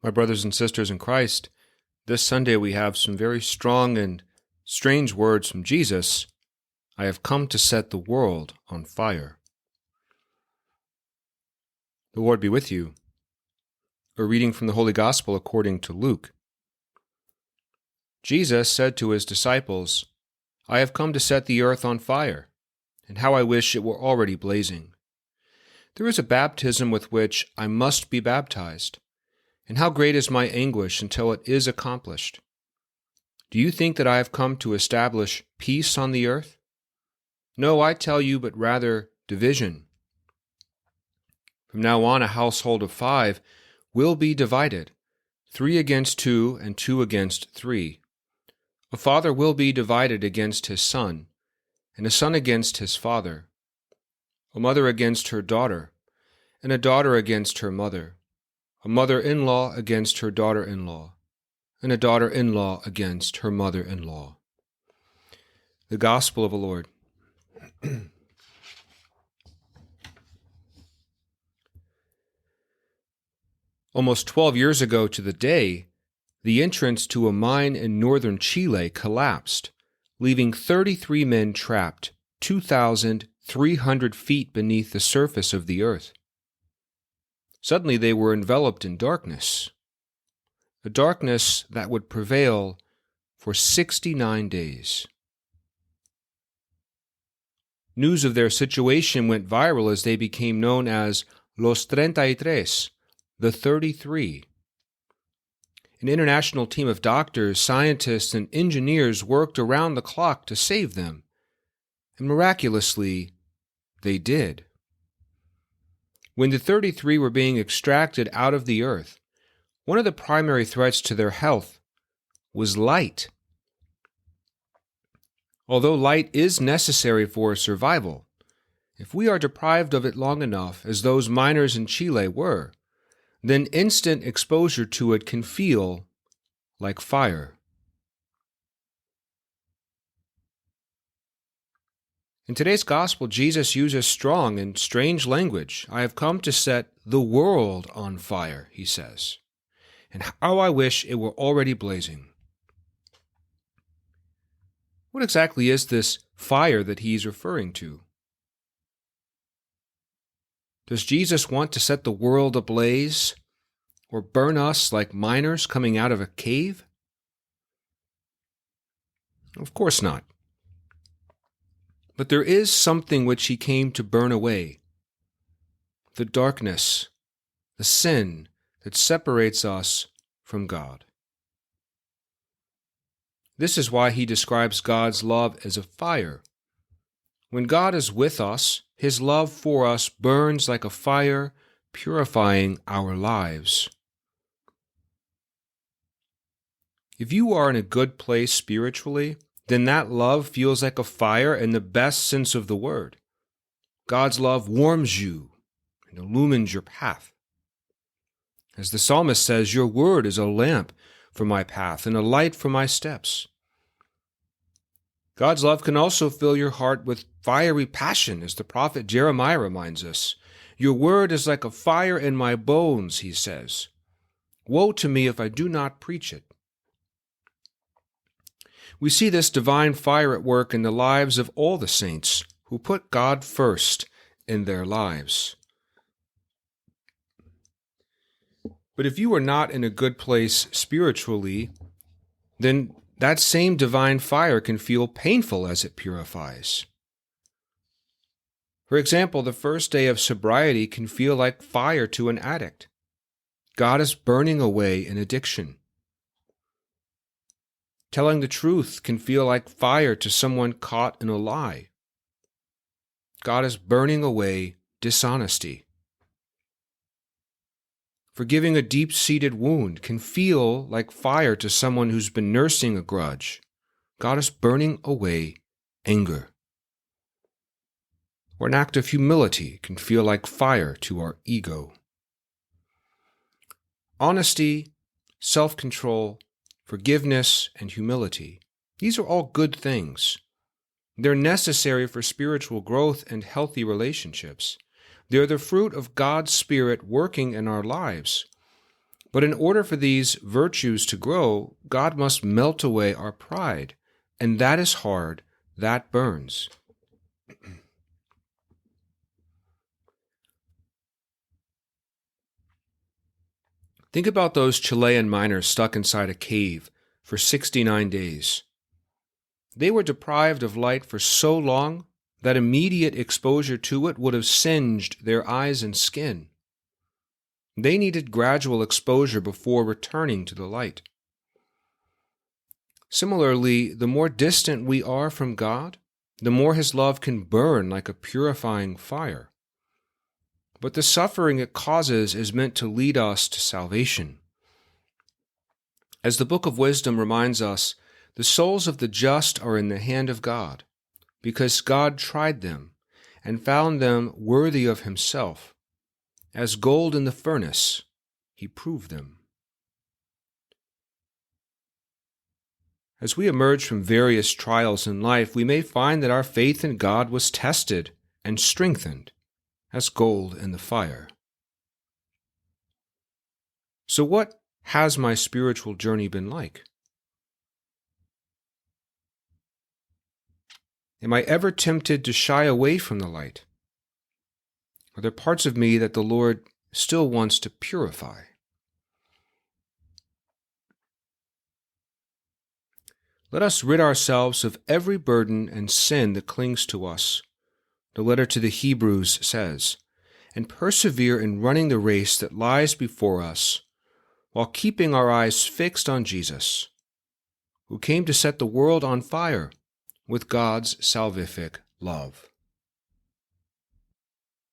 My brothers and sisters in Christ, this Sunday we have some very strong and strange words from Jesus. I have come to set the world on fire. The Lord be with you. A reading from the Holy Gospel according to Luke. Jesus said to his disciples, I have come to set the earth on fire, and how I wish it were already blazing. There is a baptism with which I must be baptized, and how great is my anguish until it is accomplished. Do you think that I have come to establish peace on the earth? No, I tell you, but rather division. From now on, a household of 5 will be divided, 3 against 2 and 2 against 3. A father will be divided against his son, and a son against his father, a mother against her daughter, and a daughter against her mother, a mother-in-law against her daughter-in-law, and a daughter-in-law against her mother-in-law. The Gospel of the Lord. Almost 12 years ago to the day, the entrance to a mine in northern Chile collapsed, leaving 33 men trapped 2,300 feet beneath the surface of the earth. Suddenly they were enveloped in darkness, a darkness that would prevail for 69 days. News of their situation went viral as they became known as Los 33, the 33. An international team of doctors, scientists, and engineers worked around the clock to save them, and miraculously, they did. When the 33 were being extracted out of the earth, one of the primary threats to their health was light. Although light is necessary for survival, if we are deprived of it long enough, as those miners in Chile were, then instant exposure to it can feel like fire. In today's Gospel, Jesus uses strong and strange language. I have come to set the world on fire, he says, and how I wish it were already blazing. What exactly is this fire that he's referring to? Does Jesus want to set the world ablaze or burn us like miners coming out of a cave? Of course not. But there is something which he came to burn away, the darkness, the sin that separates us from God. This is why he describes God's love as a fire. When God is with us, his love for us burns like a fire, purifying our lives. If you are in a good place spiritually, then that love feels like a fire in the best sense of the word. God's love warms you and illumines your path. As the psalmist says, your word is a lamp for my path and a light for my steps. God's love can also fill your heart with fiery passion, as the prophet Jeremiah reminds us. Your word is like a fire in my bones, he says. Woe to me if I do not preach it. We see this divine fire at work in the lives of all the saints who put God first in their lives. But if you are not in a good place spiritually, then that same divine fire can feel painful as it purifies. For example, the first day of sobriety can feel like fire to an addict. God is burning away an addiction. Telling the truth can feel like fire to someone caught in a lie. God is burning away dishonesty. Forgiving a deep-seated wound can feel like fire to someone who's been nursing a grudge. God is burning away anger. Or an act of humility can feel like fire to our ego. Honesty, self-control, forgiveness, and humility. These are all good things. They're necessary for spiritual growth and healthy relationships. They're the fruit of God's Spirit working in our lives. But in order for these virtues to grow, God must melt away our pride, and that is hard, that burns. Think about those Chilean miners stuck inside a cave for 69 days. They were deprived of light for so long that immediate exposure to it would have singed their eyes and skin. They needed gradual exposure before returning to the light. Similarly, the more distant we are from God, the more His love can burn like a purifying fire. But the suffering it causes is meant to lead us to salvation. As the Book of Wisdom reminds us, the souls of the just are in the hand of God, because God tried them and found them worthy of Himself. As gold in the furnace, He proved them. As we emerge from various trials in life, we may find that our faith in God was tested and strengthened as gold in the fire. So what has my spiritual journey been like? Am I ever tempted to shy away from the light? Are there parts of me that the Lord still wants to purify? Let us rid ourselves of every burden and sin that clings to us, the letter to the Hebrews says, and persevere in running the race that lies before us, while keeping our eyes fixed on Jesus, who came to set the world on fire with God's salvific love.